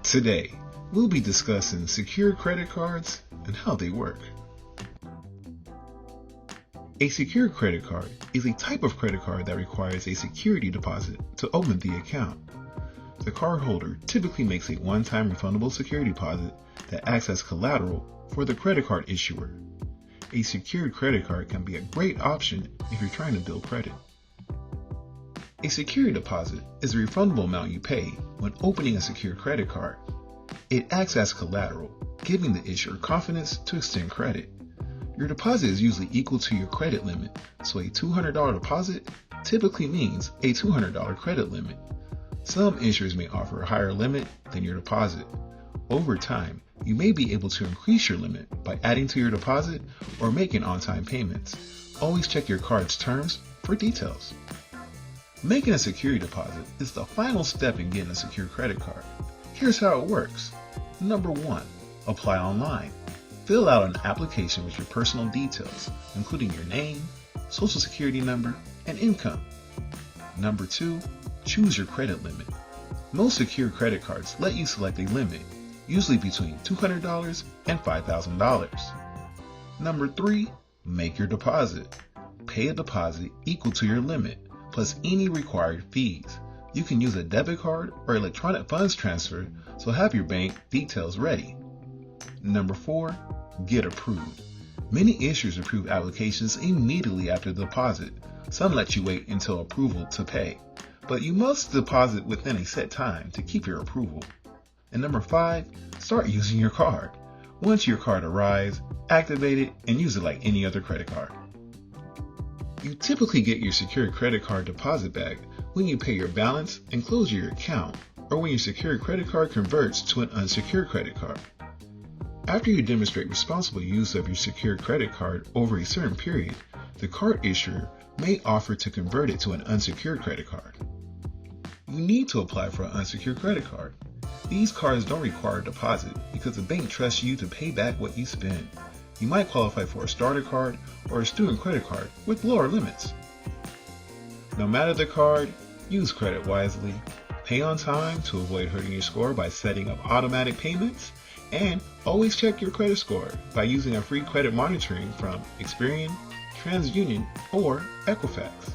Today, we'll be discussing secured credit cards and how they work. A secured credit card is a type of credit card that requires a security deposit to open the account. The cardholder typically makes a one-time refundable security deposit that acts as collateral for the credit card issuer. A secured credit card can be a great option if you're trying to build credit. A security deposit is a refundable amount you pay when opening a secured credit card. It acts as collateral, giving the issuer confidence to extend credit. Your deposit is usually equal to your credit limit, so a $200 deposit typically means a $200 credit limit. Some issuers may offer a higher limit than your deposit. Over time, you may be able to increase your limit by adding to your deposit or making on-time payments. Always check your card's terms for details. Making a security deposit is the final step in getting a secure credit card. Here's how it works. Number 1. Apply online. Fill out an application with your personal details, including your name, social security number, and income. Number 2. Choose your credit limit. Most secure credit cards let you select a limit, usually between $200 and $5,000. Number 3. Make your deposit. Pay a deposit equal to your limit, plus any required fees. You can use a debit card or electronic funds transfer, so have your bank details ready. Number 4. Get approved. Many issuers approve applications immediately after the deposit. Some let you wait until approval to pay, but you must deposit within a set time to keep your approval. And number 5, start using your card. Once your card arrives, activate it and use it like any other credit card. You typically get your secured credit card deposit back when you pay your balance and close your account, or when your secured credit card converts to an unsecured credit card. After you demonstrate responsible use of your secured credit card over a certain period, the card issuer may offer to convert it to an unsecured credit card. You need to apply for an unsecured credit card. These cards don't require a deposit because the bank trusts you to pay back what you spend. You might qualify for a starter card or a student credit card with lower limits. No matter the card, use credit wisely. Pay on time to avoid hurting your score by setting up automatic payments, and always check your credit score by using a free credit monitoring from Experian, TransUnion, or Equifax.